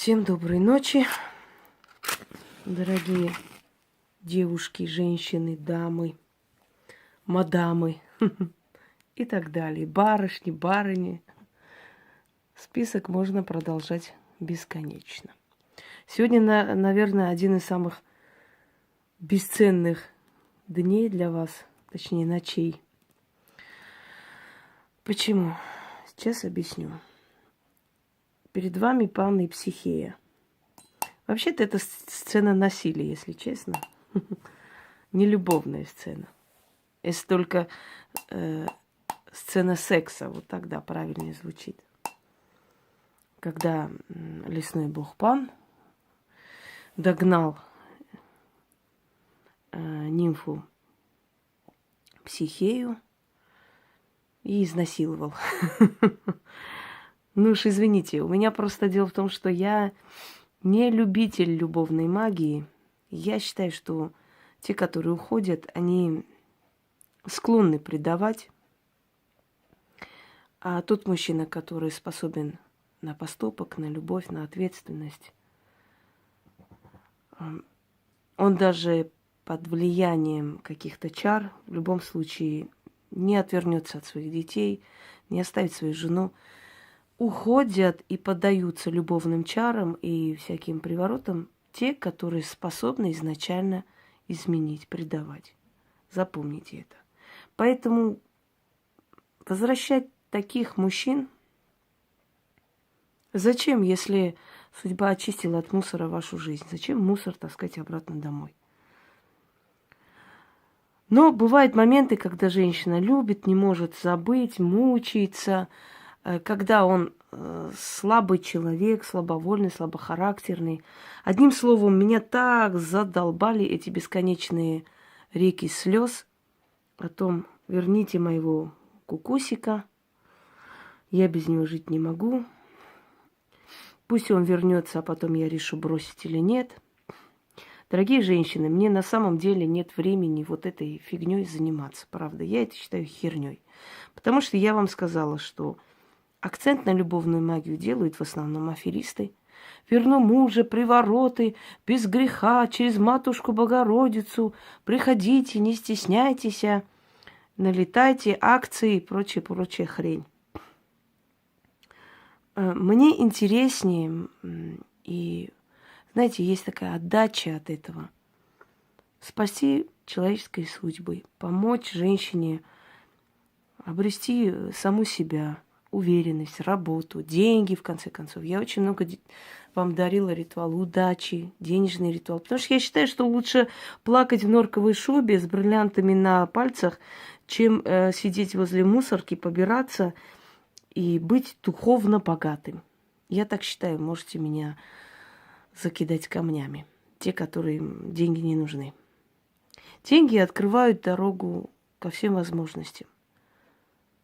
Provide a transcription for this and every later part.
Всем доброй ночи, дорогие девушки, женщины, дамы, мадамы и так далее. Барышни, барыни. Список можно продолжать бесконечно. Сегодня, наверное, один из самых бесценных дней для вас, точнее, ночей. Почему? Сейчас объясню. Перед вами Павна Психея. Вообще-то это сцена насилия, если честно. Не любовная сцена. Если только сцена секса, вот тогда правильнее звучит. Когда лесной бог Пан догнал нимфу Психею и изнасиловал. Ну уж извините, у меня просто дело в том, что я не любитель любовной магии. Я считаю, что те, которые уходят, они склонны предавать. А тот мужчина, который способен на поступок, на любовь, на ответственность, он даже под влиянием каких-то чар в любом случае не отвернется от своих детей, не оставит свою жену. Уходят и поддаются любовным чарам и всяким приворотам те, которые способны изначально изменить, предавать. Запомните это. Поэтому возвращать таких мужчин зачем, если судьба очистила от мусора вашу жизнь? Зачем мусор таскать обратно домой? Но бывают моменты, когда женщина любит, не может забыть, мучается, когда он слабый человек, слабовольный, слабохарактерный. Одним словом, меня так задолбали эти бесконечные реки слез о том: верните моего кукусика, я без него жить не могу. Пусть он вернется, а потом я решу, бросить или нет. Дорогие женщины, мне на самом деле нет времени вот этой фигней заниматься, правда. Я это считаю херней. Потому что я вам сказала, что акцент на любовную магию делают в основном аферисты. Верну мужа, привороты, без греха, через матушку Богородицу. Приходите, не стесняйтесь, налетайте, акции и прочая хрень. Мне интереснее, и, знаете, есть такая отдача от этого. Спасти человеческие судьбы, помочь женщине обрести саму себя, уверенность, работу, деньги, в конце концов. Я очень много вам дарила ритуал удачи, денежный ритуал. Потому что я считаю, что лучше плакать в норковой шубе с бриллиантами на пальцах, чем сидеть возле мусорки, побираться и быть духовно богатым. Я так считаю, можете меня закидать камнями. Те, которым деньги не нужны. Деньги открывают дорогу ко всем возможностям.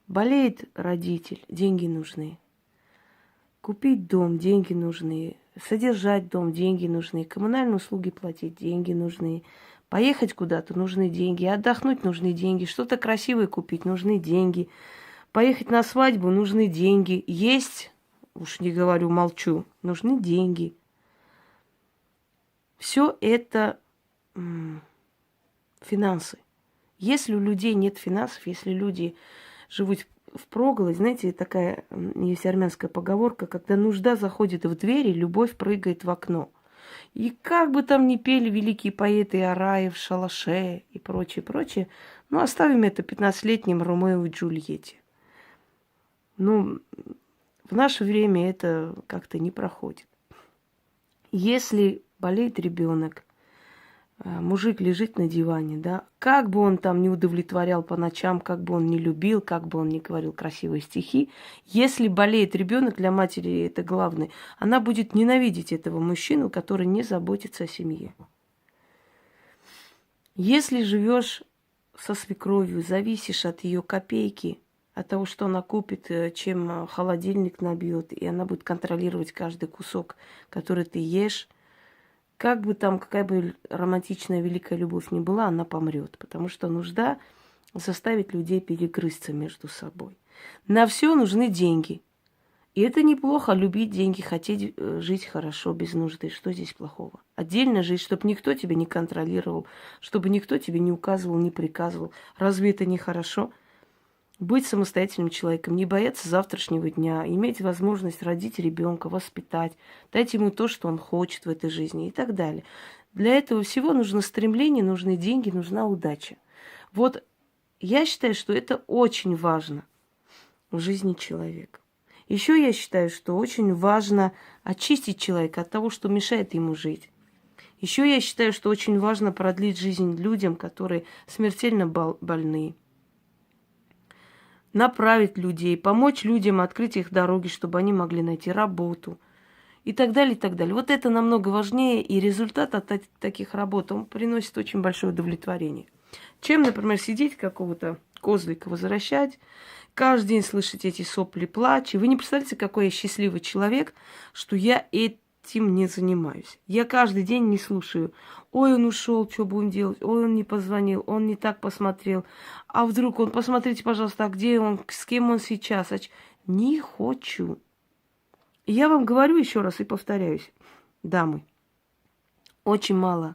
Болеет родитель, деньги нужны. Купить дом, деньги нужны. Содержать дом, деньги нужны. Коммунальные услуги платить, деньги нужны. Поехать куда-то, нужны деньги. Отдохнуть, нужны деньги. Что-то красивое купить, нужны деньги. Поехать на свадьбу, нужны деньги. Есть, уж не говорю, молчу, нужны деньги. Все это финансы. Если у людей нет финансов, если люди живут впроголодь, знаете, такая есть армянская поговорка: когда нужда заходит в двери, любовь прыгает в окно. И как бы там ни пели великие поэты Араев, Шалаше и прочее, ну, оставим это 15-летним Ромео и Джульетте. Ну, в наше время это как-то не проходит. Если болеет ребенок, мужик лежит на диване, да, как бы он там не удовлетворял по ночам, как бы он не любил, как бы он не говорил красивые стихи, если болеет ребенок, для матери это главное, она будет ненавидеть этого мужчину, который не заботится о семье. Если живешь со свекровью, зависишь от ее копейки, от того, что она купит, чем холодильник набьет, и она будет контролировать каждый кусок, который ты ешь, как бы там, какая бы романтичная великая любовь ни была, она помрет, потому что нужда заставит людей перегрызться между собой. На все нужны деньги. И это неплохо, любить деньги, хотеть жить хорошо, без нужды. Что здесь плохого? Отдельно жить, чтобы никто тебя не контролировал, чтобы никто тебе не указывал, не приказывал. Разве это не хорошо? Быть самостоятельным человеком, не бояться завтрашнего дня, иметь возможность родить ребенка, воспитать, дать ему то, что он хочет в этой жизни и так далее. Для этого всего нужно стремление, нужны деньги, нужна удача. Вот я считаю, что это очень важно в жизни человека. Еще я считаю, что очень важно очистить человека от того, что мешает ему жить. Еще я считаю, что очень важно продлить жизнь людям, которые смертельно больны. Направить людей, помочь людям открыть их дороги, чтобы они могли найти работу. И так далее, и так далее. Вот это намного важнее, и результат от таких работ, он приносит очень большое удовлетворение. Чем, например, сидеть какого-то козлика возвращать, каждый день слышать эти сопли, плач. И вы не представляете, какой я счастливый человек, что я этим не занимаюсь. Я каждый день не слушаю. Ой, он ушел, что будем делать? Ой, он не позвонил, он не так посмотрел. А вдруг он, посмотрите, пожалуйста, а где он, с кем он сейчас? Не хочу. И я вам говорю еще раз и повторяюсь, дамы, очень мало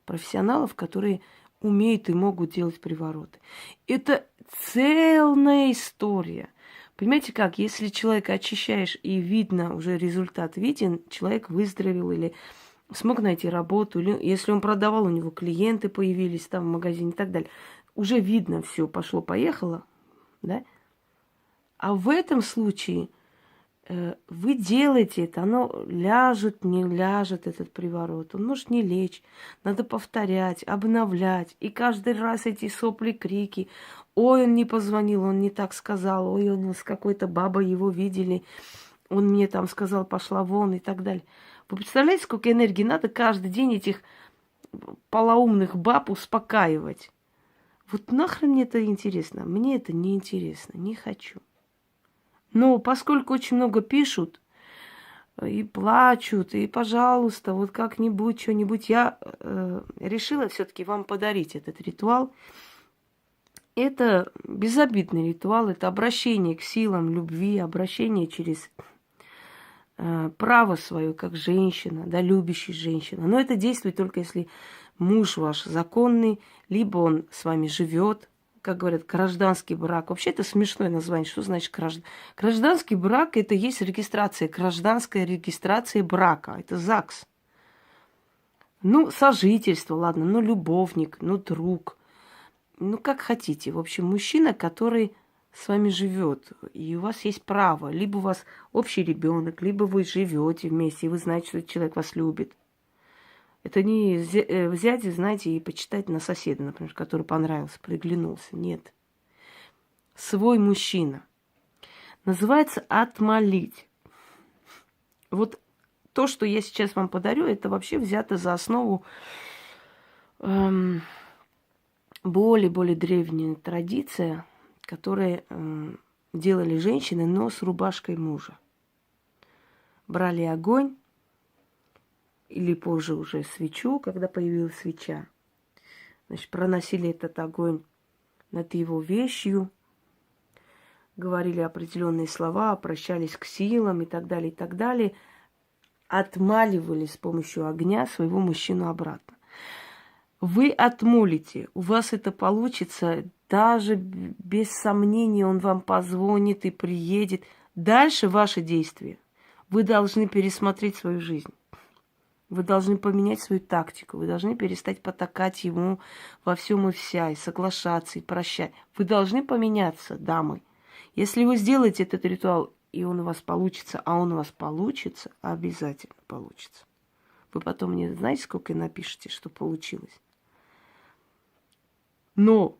профессионалов, которые умеют и могут делать привороты. Это целая история. Понимаете как, если человека очищаешь и видно, уже результат виден, человек выздоровел или смог найти работу, или если он продавал, у него клиенты появились там в магазине и так далее, уже видно все, пошло-поехало, да? А в этом случае вы делаете это, оно ляжет, не ляжет, этот приворот. Он может не лечь. Надо повторять, обновлять. И каждый раз эти сопли, крики. Ой, он не позвонил, он не так сказал. Ой, он с какой-то бабой его видели. Он мне там сказал, пошла вон и так далее. Вы представляете, сколько энергии надо каждый день этих полоумных баб успокаивать? Вот нахрен мне это интересно? Мне это не интересно, не хочу. Но поскольку очень много пишут и плачут, и, пожалуйста, вот как-нибудь, что-нибудь, я решила все-таки вам подарить этот ритуал. Это безобидный ритуал, это обращение к силам любви, обращение через право свое, как женщина, да, любящая женщина. Но это действует только если муж ваш законный, либо он с вами живет, как говорят, гражданский брак. Вообще это смешное название. Что значит гражданский брак? Это есть регистрация, гражданская регистрация брака. Это ЗАГС. Ну, сожительство, ладно, ну, любовник, ну, друг. Ну, как хотите. В общем, мужчина, который с вами живет, и у вас есть право. Либо у вас общий ребенок, либо вы живете вместе, и вы знаете, что этот человек вас любит. Это не взять, знаете, и почитать на соседа, например, который понравился, приглянулся. Нет. Свой мужчина. Называется отмолить. Вот то, что я сейчас вам подарю, это вообще взято за основу более древняя традиция, которую делали женщины, но с рубашкой мужа. Брали огонь, или позже уже свечу, когда появилась свеча. Значит, проносили этот огонь над его вещью, говорили определенные слова, обращались к силам и так далее, и так далее. Отмаливали с помощью огня своего мужчину обратно. Вы отмолите, у вас это получится, даже без сомнения он вам позвонит и приедет. Дальше ваши действия. Вы должны пересмотреть свою жизнь. Вы должны поменять свою тактику, вы должны перестать потакать ему во всем и вся, и соглашаться, и прощать. Вы должны поменяться, дамы. Если вы сделаете этот ритуал, и он у вас получится, а он у вас получится, обязательно получится. Вы потом мне знаете, сколько напишите, что получилось. Но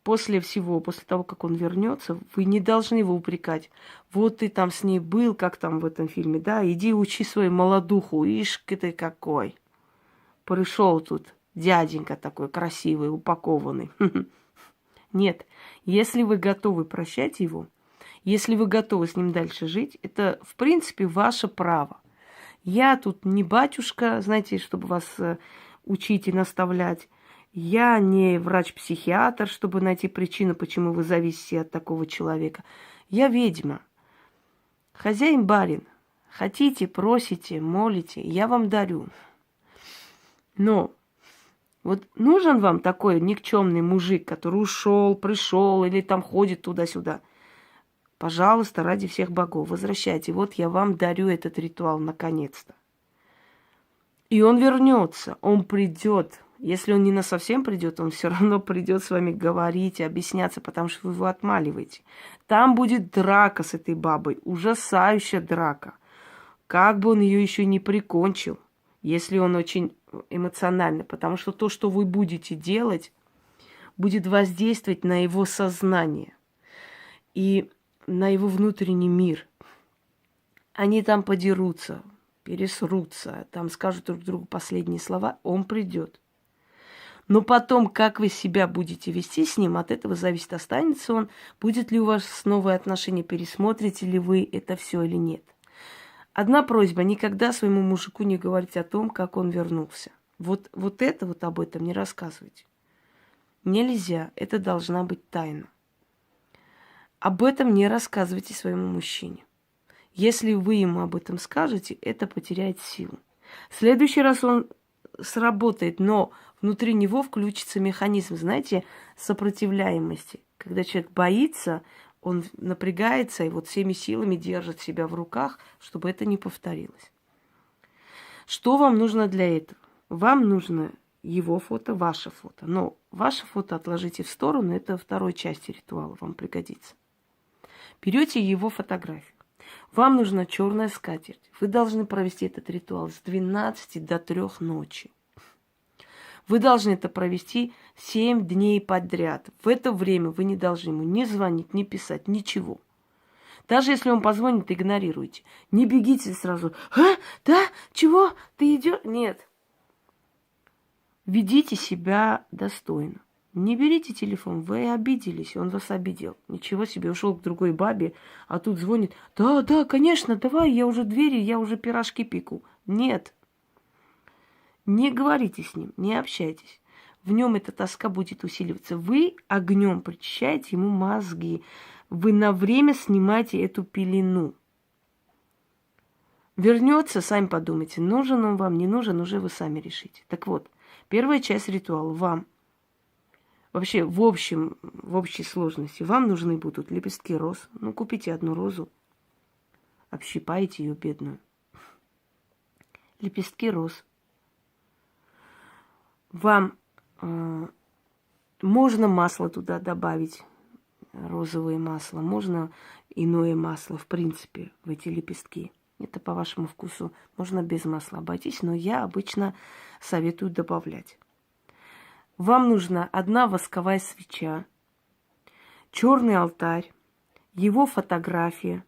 после всего, после того, как он вернется, вы не должны его упрекать. Вот ты там с ней был, как там в этом фильме, да, иди учи свою молодуху, ишь ты какой. Пришел тут дяденька такой красивый, упакованный. Нет, если вы готовы прощать его, если вы готовы с ним дальше жить, это, в принципе, ваше право. Я тут не батюшка, знаете, чтобы вас учить и наставлять. Я не врач-психиатр, чтобы найти причину, почему вы зависите от такого человека. Я ведьма. Хозяин барин. Хотите, просите, молите, я вам дарю. Но вот нужен вам такой никчемный мужик, который ушел, пришел или там ходит туда-сюда. Пожалуйста, ради всех богов, возвращайте. Вот я вам дарю этот ритуал наконец-то. И он вернется, он придет. Если он не насовсем придет, он все равно придет с вами говорить, объясняться, потому что вы его отмаливаете. Там будет драка с этой бабой, ужасающая драка. Как бы он ее еще не прикончил, если он очень эмоциональный, потому что то, что вы будете делать, будет воздействовать на его сознание и на его внутренний мир. Они там подерутся, пересрутся, там скажут друг другу последние слова, он придет. Но потом, как вы себя будете вести с ним, от этого зависит, останется он, будет ли у вас новые отношения, пересмотрите ли вы это все или нет. Одна просьба: никогда своему мужику не говорить о том, как он вернулся. Вот об этом не рассказывайте. Нельзя, это должна быть тайна. Об этом не рассказывайте своему мужчине. Если вы ему об этом скажете, это потеряет силу. В следующий раз он сработает, но внутри него включится механизм, знаете, сопротивляемости. Когда человек боится, он напрягается и вот всеми силами держит себя в руках, чтобы это не повторилось. Что вам нужно для этого? Вам нужно его фото, ваше фото. Но ваше фото отложите в сторону, это второй части ритуала, вам пригодится. Берете его фотографию. Вам нужна черная скатерть. Вы должны провести этот ритуал с 12 до 3 ночи. Вы должны это провести 7 дней подряд. В это время вы не должны ему ни звонить, ни писать, ничего. Даже если он позвонит, игнорируйте. Не бегите сразу. А? Да? Чего? Ты идешь? Нет. Ведите себя достойно. Не берите телефон, вы обиделись, он вас обидел. Ничего себе, ушел к другой бабе, а тут звонит. Да, конечно, давай, я уже двери, я уже пирожки пеку. Нет. Не говорите с ним, не общайтесь. В нем эта тоска будет усиливаться. Вы огнем прочищаете ему мозги. Вы на время снимаете эту пелену. Вернется, сами подумайте, нужен он вам, не нужен, уже вы сами решите. Так вот, первая часть ритуала вам. Вообще, в общей сложности вам нужны будут лепестки роз. Ну, купите одну розу, общипайте ее бедную. Лепестки роз. Вам можно масло туда добавить, розовое масло, можно иное масло, в принципе, в эти лепестки. Это по вашему вкусу. Можно без масла обойтись, но я обычно советую добавлять. Вам нужна одна восковая свеча, черный алтарь, его фотография.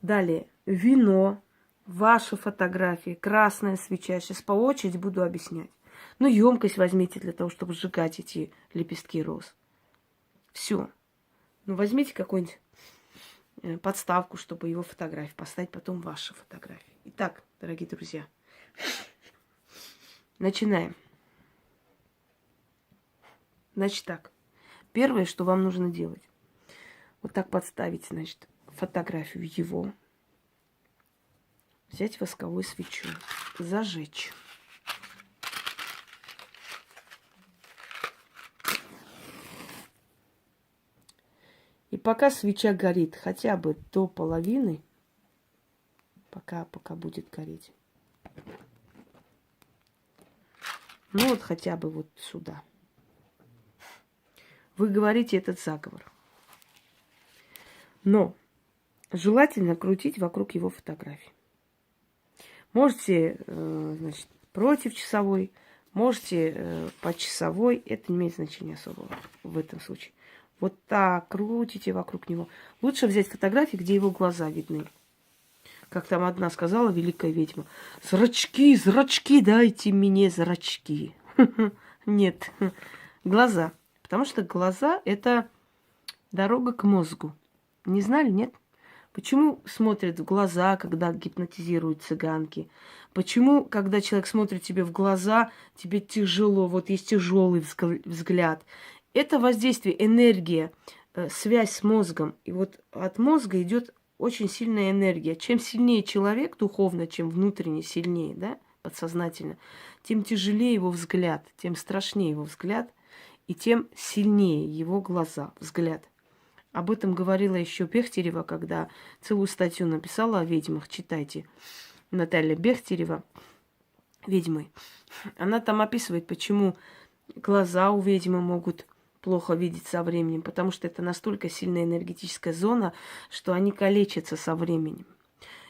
Далее вино, ваша фотография, красная свеча. Сейчас по очереди буду объяснять. Ну, емкость возьмите для того, чтобы сжигать эти лепестки роз. Все. Ну, возьмите какую-нибудь подставку, чтобы его фотографию поставить, потом ваши фотографии. Итак, дорогие друзья, начинаем. Значит так, первое, что вам нужно делать, вот так подставить, значит, фотографию его, взять восковую свечу, зажечь. И пока свеча горит хотя бы до половины, пока будет гореть, ну вот хотя бы вот сюда, вы говорите этот заговор. Но желательно крутить вокруг его фотографии. Можете, значит, против часовой, можете по часовой. Это не имеет значения особого в этом случае. Вот так крутите вокруг него. Лучше взять фотографии, где его глаза видны. Как там одна сказала, великая ведьма: зрачки, зрачки, дайте мне зрачки. Нет, глаза. Потому что глаза – это дорога к мозгу. Не знали, нет? Почему смотрят в глаза, когда гипнотизируют цыганки? Почему, когда человек смотрит тебе в глаза, тебе тяжело, вот есть тяжелый взгляд? Это воздействие, энергия, связь с мозгом. И вот от мозга идет очень сильная энергия. Чем сильнее человек духовно, чем внутренне сильнее, да, подсознательно, тем тяжелее его взгляд, тем страшнее его взгляд, и тем сильнее его глаза, взгляд. Об этом говорила еще Бехтерева, когда целую статью написала о ведьмах. Читайте. Наталья Бехтерева, ведьмы. Она там описывает, почему глаза у ведьмы могут плохо видеть со временем, потому что это настолько сильная энергетическая зона, что они калечатся со временем.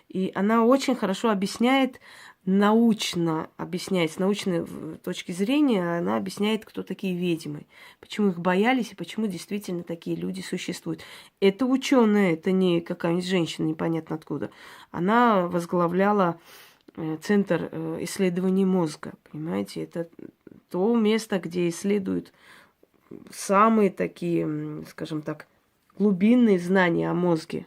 И она очень хорошо объясняет, научно объясняет, с научной точки зрения, она объясняет, кто такие ведьмы, почему их боялись и почему действительно такие люди существуют. Это ученая, это не какая-нибудь женщина, непонятно откуда. Она возглавляла Центр исследований мозга, понимаете? Это то место, где исследуют самые такие, скажем так, глубинные знания о мозге.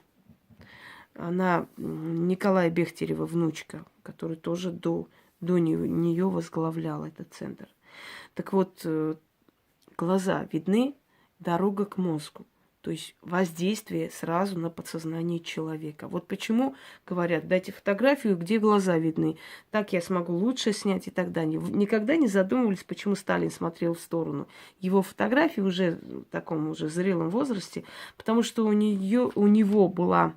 Она Николая Бехтерева, внучка, который тоже до нее возглавлял этот центр. Так вот, глаза видны, дорога к мозгу. То есть воздействие сразу на подсознание человека. Вот почему говорят, дайте фотографию, где глаза видны. Так я смогу лучше снять и так далее. Никогда не задумывались, почему Сталин смотрел в сторону. Его фотографии уже в таком уже зрелом возрасте, потому что у него была,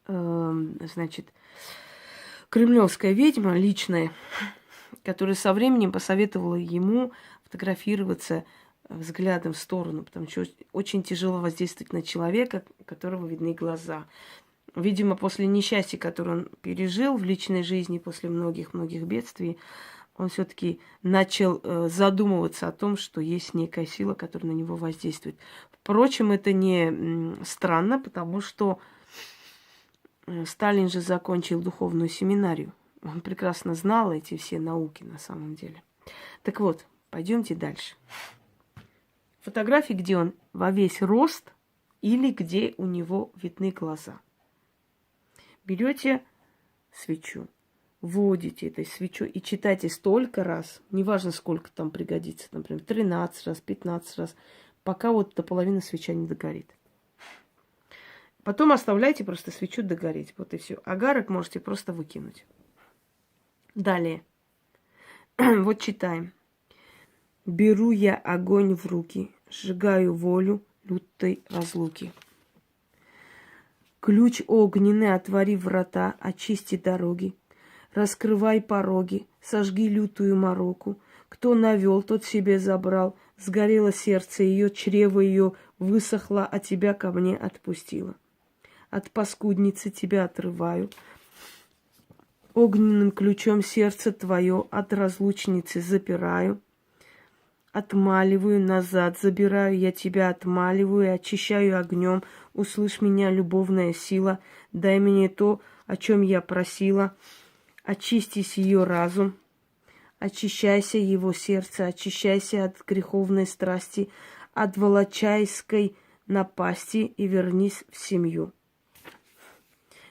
значит, кремлевская ведьма личная, которая со временем посоветовала ему фотографироваться взглядом в сторону, потому что очень тяжело воздействовать на человека, у которого видны глаза. Видимо, после несчастья, которое он пережил в личной жизни, после многих-многих бедствий, он все-таки начал задумываться о том, что есть некая сила, которая на него воздействует. Впрочем, это не странно, потому что Сталин же закончил духовную семинарию. Он прекрасно знал эти все науки на самом деле. Так вот, пойдемте дальше. Фотографии, где он во весь рост или где у него видны глаза. Берете свечу, вводите этой свечой и читайте столько раз, неважно сколько там пригодится, например, 13 раз, 15 раз, пока вот до половины свеча не догорит. Потом оставляйте просто свечу догореть, вот и все. Агарок можете просто выкинуть. Далее. Вот читаем. Беру я огонь в руки, сжигаю волю лютой разлуки. Ключ огненный, отвори врата, очисти дороги, раскрывай пороги, сожги лютую мороку. Кто навел, тот себе забрал, сгорело сердце ее, чрево ее высохло, а тебя ко мне отпустила. От паскудницы тебя отрываю, огненным ключом сердце твое от разлучницы запираю. Отмаливаю, назад забираю, я тебя отмаливаю, очищаю огнем. Услышь меня, любовная сила, дай мне то, о чем я просила. Очистись ее разум, очищайся его сердце, очищайся от греховной страсти, от волочайской напасти и вернись в семью.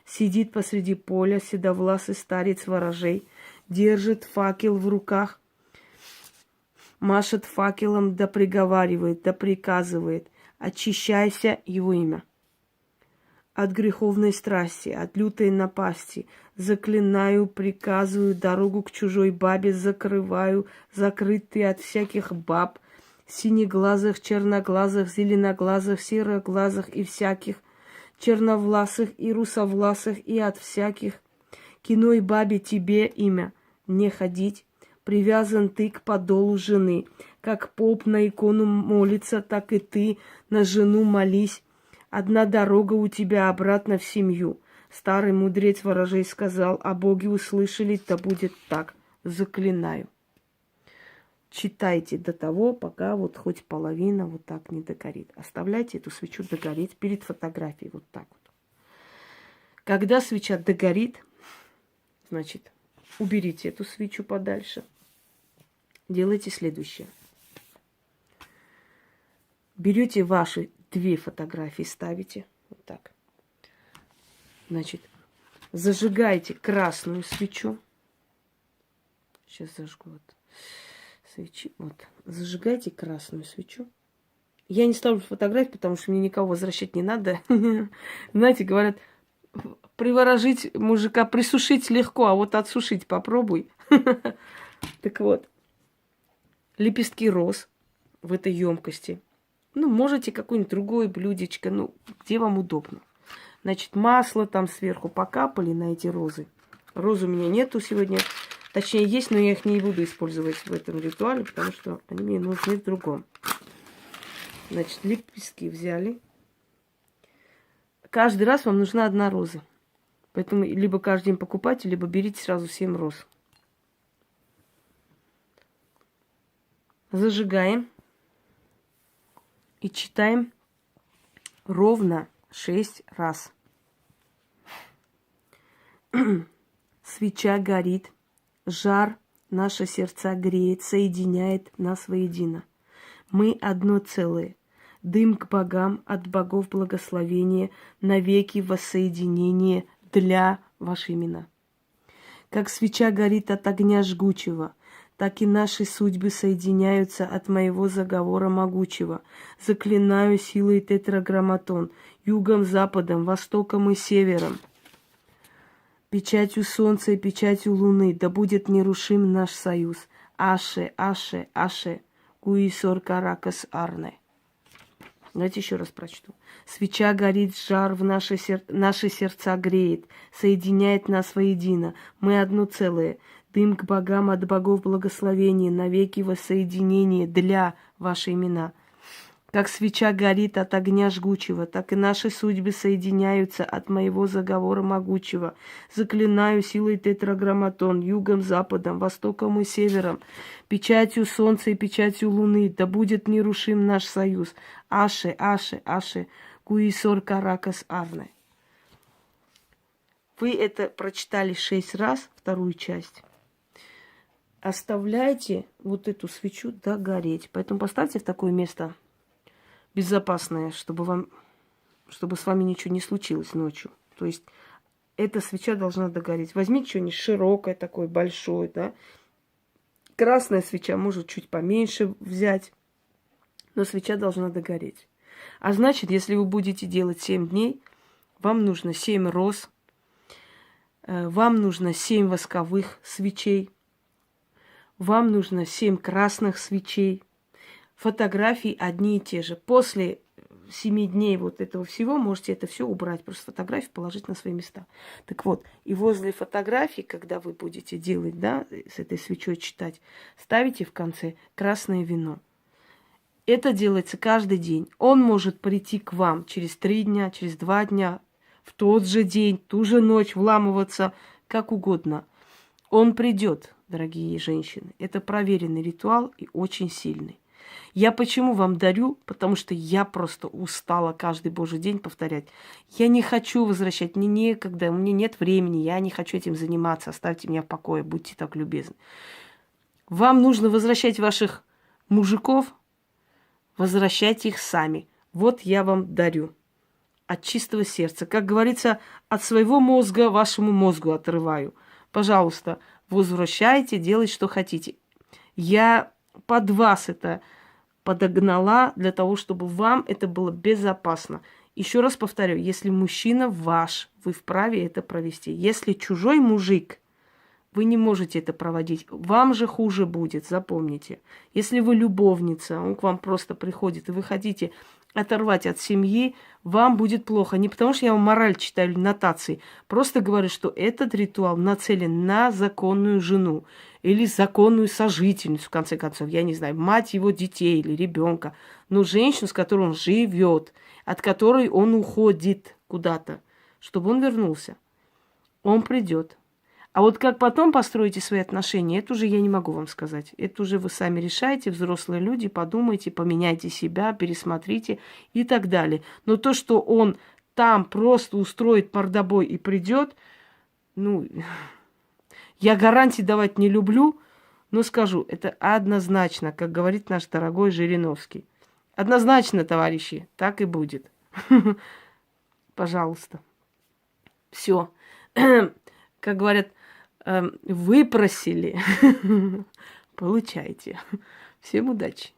Сидит посреди поля седовласый старец ворожей, держит факел в руках, машет факелом, да приговаривает, да приказывает. Очищайся, его имя. От греховной страсти, от лютой напасти. Заклинаю, приказываю, дорогу к чужой бабе закрываю. Закрыт ты от всяких баб. Синеглазых, черноглазых, зеленоглазых, сероглазых и всяких. Черновласых и русовласых и от всяких. К иной бабе тебе имя не ходить. Привязан ты к подолу жены. Как поп на икону молится, так и ты на жену молись. Одна дорога у тебя обратно в семью. Старый мудрец ворожей сказал, а боги услышали, то будет так. Заклинаю. Читайте до того, пока вот хоть половина вот так не догорит. Оставляйте эту свечу догореть перед фотографией вот так вот. Когда свеча догорит, значит, уберите эту свечу подальше. Делайте следующее. Берете ваши 2 фотографии, ставите вот так. Значит, зажигайте красную свечу. Сейчас зажгу вот свечи. Вот. Зажигайте красную свечу. Я не ставлю фотографии, потому что мне никого возвращать не надо. Знаете, говорят, приворожить мужика, присушить легко, а вот отсушить попробуй. Так вот, лепестки роз в этой емкости. Ну, можете какое-нибудь другое блюдечко, ну, где вам удобно. Значит, масло там сверху покапали на эти розы. Роз у меня нету сегодня. Точнее, есть, но я их не буду использовать в этом ритуале, потому что они мне нужны в другом. Значит, лепестки взяли. Каждый раз вам нужна одна роза. Поэтому либо каждый день покупайте, либо берите сразу 7 роз. Зажигаем. И читаем ровно 6 раз. Свеча горит, жар наши сердца греет, соединяет нас воедино. Мы одно целое. Дым к богам, от богов благословение, навеки воссоединение для ваши имена. Как свеча горит от огня жгучего, так и наши судьбы соединяются от моего заговора могучего. Заклинаю силой тетраграмматон, югом, западом, востоком и севером. Печатью солнца и печатью луны, да будет нерушим наш союз. Аше, аше, аше, куисор каракас арне. Давайте еще раз прочту. Свеча горит, жар в наши сердца греет, соединяет нас воедино. Мы одно целое. Дым к богам, от богов благословения, навеки воссоединение для ваши имена. Как свеча горит от огня жгучего, так и наши судьбы соединяются от моего заговора могучего. Заклинаю силой тетраграмматон, югом, западом, востоком и севером, печатью солнца и печатью луны, да будет нерушим наш союз. Аше, аше, аше, куисор каракас арне. Вы это прочитали 6 раз, вторую часть. Оставляйте вот эту свечу догореть. Поэтому поставьте в такое место безопасное, чтобы с вами ничего не случилось ночью. То есть эта свеча должна догореть. Возьмите что-нибудь широкое такое, большое, да. Красная свеча может чуть поменьше взять, но свеча должна догореть. А значит, если вы будете делать 7 дней, вам нужно 7 роз, вам нужно 7 восковых свечей, вам нужно 7 красных свечей. Фотографии одни и те же. После 7 дней вот этого всего можете это все убрать. Просто фотографии положить на свои места. Так вот, и возле фотографий, когда вы будете делать, да, с этой свечой читать, ставите в конце красное вино. Это делается каждый день. Он может прийти к вам через 3 дня, через 2 дня, в тот же день, ту же ночь, вламываться, как угодно. Он придет, дорогие женщины. Это проверенный ритуал и очень сильный. Я почему вам дарю? Потому что я просто устала каждый божий день повторять. Я не хочу возвращать, мне некогда, у меня нет времени, я не хочу этим заниматься. Оставьте меня в покое, будьте так любезны. Вам нужно возвращать ваших мужиков, возвращайте их сами. Вот я вам дарю. От чистого сердца. Как говорится, от своего мозга вашему мозгу отрываю. Пожалуйста, возвращайте, делайте, что хотите. Я под вас это подогнала для того, чтобы вам это было безопасно. Еще раз повторю, если мужчина ваш, вы вправе это провести. Если чужой мужик, вы не можете это проводить. Вам же хуже будет, запомните. Если вы любовница, он к вам просто приходит, и вы хотите оторвать от семьи, вам будет плохо. Не потому что я вам мораль читаю или нотации. Просто говорю, что этот ритуал нацелен на законную жену или законную сожительницу, в конце концов, я не знаю, мать его детей или ребенка. Но женщину, с которой он живет, от которой он уходит куда-то, чтобы он вернулся. Он придет. А вот как потом построите свои отношения, это уже я не могу вам сказать. Это уже вы сами решаете, взрослые люди, подумайте, поменяйте себя, пересмотрите и так далее. Но то, что он там просто устроит мордобой и придет, ну, я гарантий давать не люблю, но скажу, это однозначно, как говорит наш дорогой Жириновский. Однозначно, товарищи, так и будет. Пожалуйста. Все. Как говорят, выпросили. Получайте. Всем удачи.